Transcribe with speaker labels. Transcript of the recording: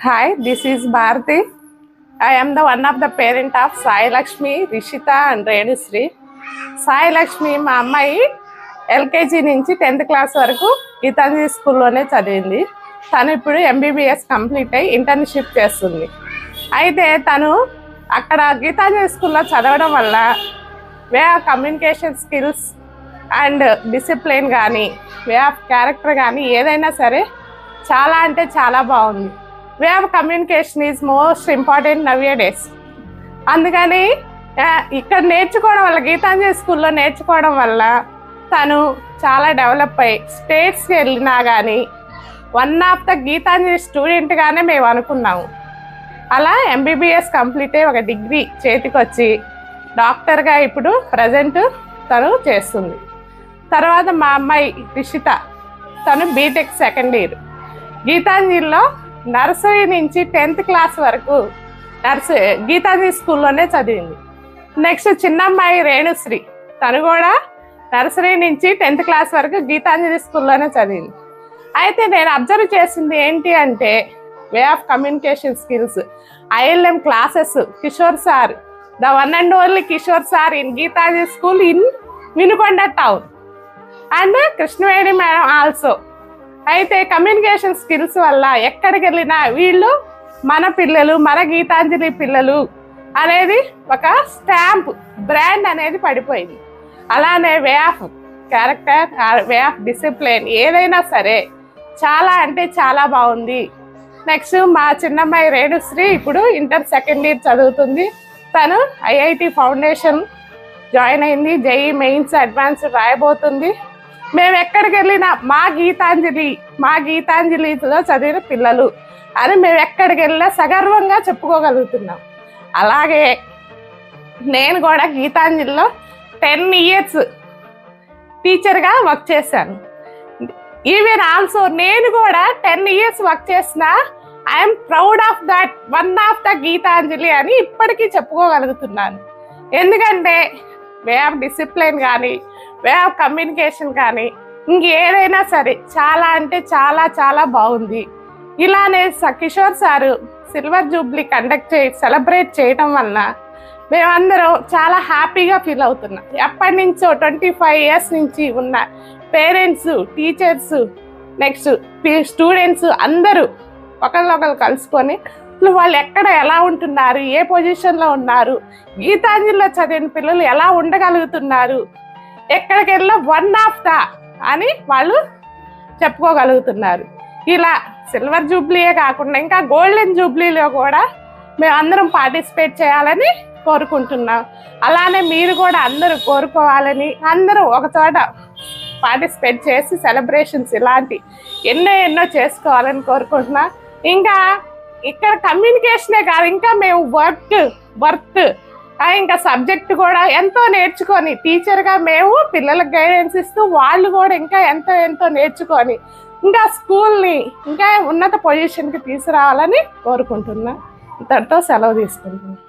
Speaker 1: Hi, this is Bharati. I am the one of the parent of Sai Lakshmi, Rishita and Renusri. Sai Lakshmi మా అమ్మాయి LKG నుంచి 10th class వరకు గీతాంజలి స్కూల్లోనే చదివింది. తను ఇప్పుడు ఎంబీబీఎస్ కంప్లీట్ అయ్యి ఇంటర్న్షిప్ చేస్తుంది. అయితే తను అక్కడ గీతాంజలి స్కూల్లో చదవడం వల్ల వే of communication skills and discipline కానీ వే ఆఫ్ క్యారెక్టర్ కానీ ఏదైనా సరే చాలా అంటే చాలా బాగుంది. Way of communication is most important nowadays. అందుకని ఇక్కడ నేర్చుకోవడం వల్ల గీతాంజలి స్కూల్లో నేర్చుకోవడం వల్ల తను చాలా డెవలప్ అయ్యి స్టేట్స్కి వెళ్ళినా కానీ వన్ ఆఫ్ ద గీతాంజలి స్టూడెంట్గానే మేము అనుకున్నాము. అలా ఎంబీబీఎస్ కంప్లీట్ అయ్యి ఒక డిగ్రీ చేతికి వచ్చి డాక్టర్గా ఇప్పుడు ప్రజెంట్ తను చేస్తుంది. తర్వాత మా అమ్మాయి రిషిత, తను బీటెక్ సెకండ్ ఇయర్. గీతాంజలిలో నర్సరీ నుంచి 10th క్లాస్ వరకు గీతాంజలి స్కూల్లోనే చదివింది. నెక్స్ట్ చిన్నమ్మాయి రేణుశ్రీ, తను కూడా నర్సరీ నుంచి 10th క్లాస్ వరకు గీతాంజలి స్కూల్లోనే చదివింది. అయితే నేను అబ్జర్వ్ చేసింది ఏంటి అంటే way of communication skills, ILM classes, Kishore sir, the one and only Kishore sir in Geetanjali school in Vinukonda town and Krishnaveni madam also. అయితే కమ్యూనికేషన్ స్కిల్స్ వల్ల ఎక్కడికి వెళ్ళినా వీళ్ళు మన పిల్లలు, మన గీతాంజలి పిల్లలు అనేది ఒక స్టాంప్ బ్రాండ్ అనేది పడిపోయింది. అలానే way of character, way of discipline ఏదైనా సరే చాలా అంటే చాలా బాగుంది. నెక్స్ట్ మా చిన్నమ్మాయి రేణుశ్రీ ఇప్పుడు ఇంటర్ సెకండ్ ఇయర్ చదువుతుంది. తను ఐఐటి ఫౌండేషన్ జాయిన్ అయింది. జేఈ మెయిన్స్ అడ్వాన్స్ రాయబోతుంది. మేము ఎక్కడికి వెళ్ళినా మా గీతాంజలిలో చదివిన పిల్లలు అని మేము ఎక్కడికి వెళ్ళినా సగర్వంగా చెప్పుకోగలుగుతున్నాం. అలాగే నేను కూడా గీతాంజలిలో 10 years టీచర్గా వర్క్ చేశాను. ఈవెన్ ఆల్సో నేను కూడా 10 years వర్క్ చేసిన I'm proud of that one of the Geetanjali అని ఇప్పటికీ చెప్పుకోగలుగుతున్నాను. ఎందుకంటే వే ఆఫ్ డిసిప్లిన్ కానీ వే ఆఫ్ కమ్యూనికేషన్ కానీ ఇంకేదైనా సరే చాలా అంటే చాలా చాలా బాగుంది. ఇలానే Kishore sir silver Jubilee celebrate చేయటం వల్ల మేమందరం చాలా హ్యాపీగా ఫీల్ అవుతున్నాం. ఎప్పటి నుంచో 25 years నుంచి ఉన్న పేరెంట్స్, టీచర్స్, నెక్స్ట్ స్టూడెంట్స్ అందరూ ఒకరినొకరు కలుసుకొని వాళ్ళు ఎక్కడ ఎలా ఉంటున్నారు, ఏ పొజిషన్లో ఉన్నారు, గీతాంజలిలో చదివిన పిల్లలు ఎలా ఉండగలుగుతున్నారు, ఎక్కడికి వెళ్ళినా వన్ ఆఫ్ ద అని వాళ్ళు చెప్పుకోగలుగుతున్నారు. ఇలా సిల్వర్ జూబ్లీయే కాకుండా ఇంకా గోల్డెన్ జూబ్లీలో కూడా మేమందరం పార్టిసిపేట్ చేయాలని కోరుకుంటున్నాం. అలానే మీరు కూడా అందరూ కోరుకోవాలని, అందరూ ఒక చోట పార్టిసిపేట్ చేసి సెలబ్రేషన్స్ ఇలాంటి ఎన్నో చేసుకోవాలని కోరుకుంటున్నాం. ఇంకా ఇక్కడ కమ్యూనికేషనే కాదు, ఇంకా మేము వర్క్ ఇంకా సబ్జెక్ట్ కూడా ఎంతో నేర్చుకొని టీచర్గా మేము పిల్లలకు గైడెన్స్ ఇస్తూ వాళ్ళు కూడా ఇంకా ఎంతో నేర్చుకొని ఇంకా స్కూల్ని ఇంకా ఉన్నత పొజిషన్కి తీసుకురావాలని కోరుకుంటున్నా. ఇంతటితో సెలవు తీసుకుంటున్నాను.